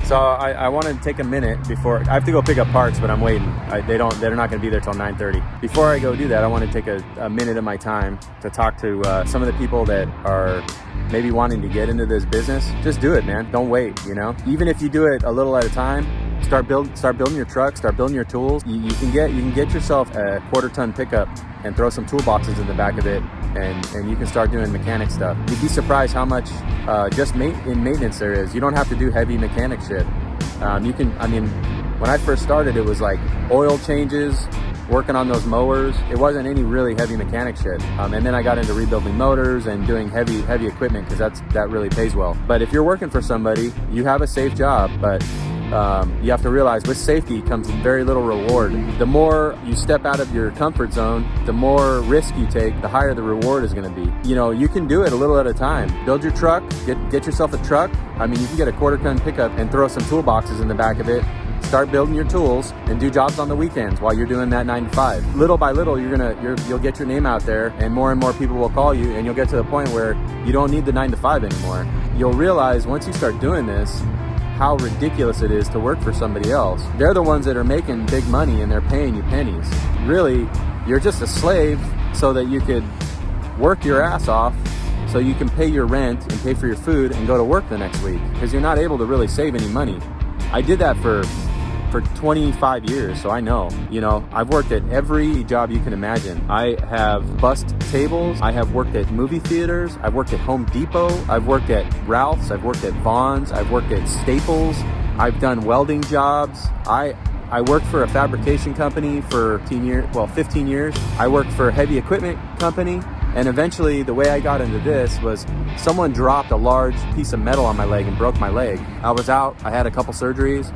So I wanted to take a minute before I have to go pick up parts, but I'm waiting. They're not going to be there till 9:30. Before I go do that, I want to take a minute of my time to talk to some of the people that are maybe wanting to get into this business. Just do it, man. Don't wait. Even if you do it a little at a time, start building your truck, start building your tools. You can get yourself a 1/4-ton pickup and throw some toolboxes in the back of it, and you can start doing mechanic stuff. You'd be surprised how much just in maintenance there is. You don't have to do heavy mechanic shit. When I first started, it was like oil changes, working on those mowers. It wasn't any really heavy mechanic shit. And then I got into rebuilding motors and doing heavy equipment because that really pays well. But if you're working for somebody, you have a safe job, but you have to realize with safety comes very little reward. The more you step out of your comfort zone, the more risk you take, the higher the reward is going to be. You can do it a little at a time. Build your truck, get yourself a truck. You can get a 1/4-ton pickup and throw some toolboxes in the back of it. Start building your tools and do jobs on the weekends while you're doing that 9 to 5. Little by little, you'll get your name out there, and more people will call you, and you'll get to the point where you don't need the 9 to 5 anymore. You'll realize once you start doing this, how ridiculous it is to work for somebody else. They're the ones that are making big money and they're paying you pennies. Really, you're just a slave so that you could work your ass off so you can pay your rent and pay for your food and go to work the next week, because you're not able to really save any money. I did that for 25 years, so I know. I've worked at every job you can imagine. I have bussed tables, I have worked at movie theaters, I've worked at Home Depot, I've worked at Ralph's, I've worked at Vaughn's, I've worked at Staples, I've done welding jobs. I worked for a fabrication company for 15 years. I worked for a heavy equipment company, and eventually the way I got into this was someone dropped a large piece of metal on my leg and broke my leg. I was out, I had a couple surgeries,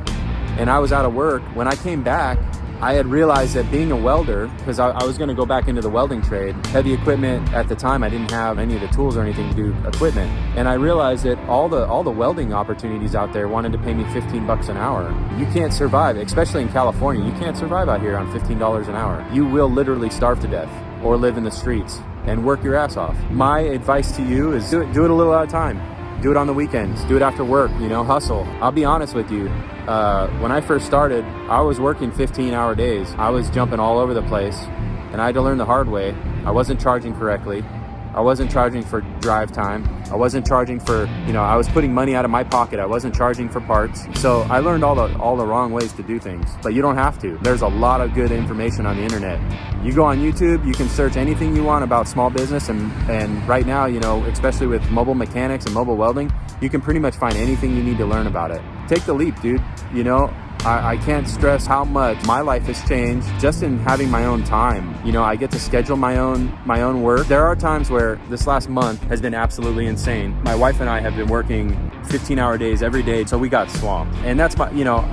and I was out of work. When I came back, I had realized that being a welder, because I was going to go back into the welding trade, heavy equipment at the time, I didn't have any of the tools or anything to do equipment. And I realized that all the welding opportunities out there wanted to pay me $15 an hour. You can't survive, especially in California. You can't survive out here on $15 an hour. You will literally starve to death or live in the streets and work your ass off. My advice to you is do it a little at a time. Do it on the weekends, do it after work, hustle. I'll be honest with you. When I first started, I was working 15-hour days. I was jumping all over the place, and I had to learn the hard way. I wasn't charging correctly. I wasn't charging for drive time. I wasn't charging for, I was putting money out of my pocket. I wasn't charging for parts. So I learned all the wrong ways to do things, but you don't have to. There's a lot of good information on the internet. You go on YouTube, you can search anything you want about small business, and right now, especially with mobile mechanics and mobile welding, you can pretty much find anything you need to learn about it. Take the leap, dude. I can't stress how much my life has changed just in having my own time. I get to schedule my own work. There are times where this last month has been absolutely insane. My wife and I have been working 15-hour days every day, so we got swamped. And that's I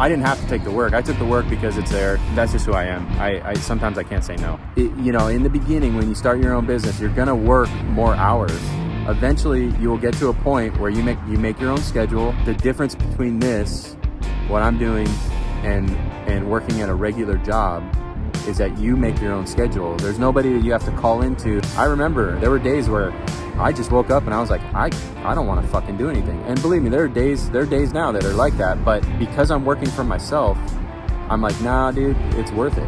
didn't have to take the work. I took the work because it's there. That's just who I am. I sometimes I can't say no. In the beginning, when you start your own business, you're gonna work more hours. Eventually, you will get to a point where you make your own schedule. The difference between what I'm doing, and working at a regular job is that you make your own schedule. There's nobody that you have to call into. I remember there were days where I just woke up and I was like, I don't want to fucking do anything. And believe me, there are days now that are like that. But because I'm working for myself, I'm like, nah, dude, it's worth it.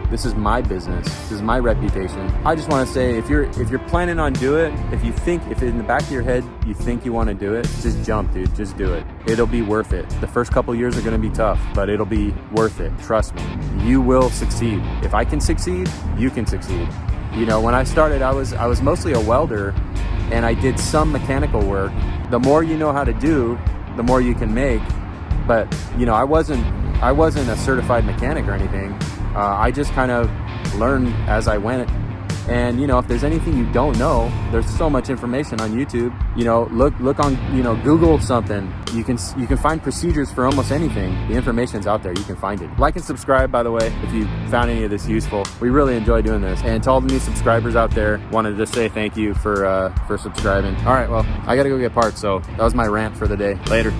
This is my business. This is my reputation. I just want to say, if you're planning on doing it, if in the back of your head you think you want to do it, just jump, dude. Just do it. It'll be worth it. The first couple years are going to be tough, but it'll be worth it. Trust me. You will succeed. If I can succeed, you can succeed. When I started, I was mostly a welder, and I did some mechanical work. The more you know how to do, the more you can make. But I wasn't a certified mecanic or anything. I just kind of learned as I went. And if there's anything you don't know, there's so much information on YouTube. Look on Google something. You can find procedures for almost anything. The information's out there. You can find it. Like and subscribe, by the way, if you found any of this useful. We really enjoy doing this. And to all the new subscribers out there, wanted to say thank you for subscribing. All right, well, I gotta go get parts, so that was my rant for the day. Later.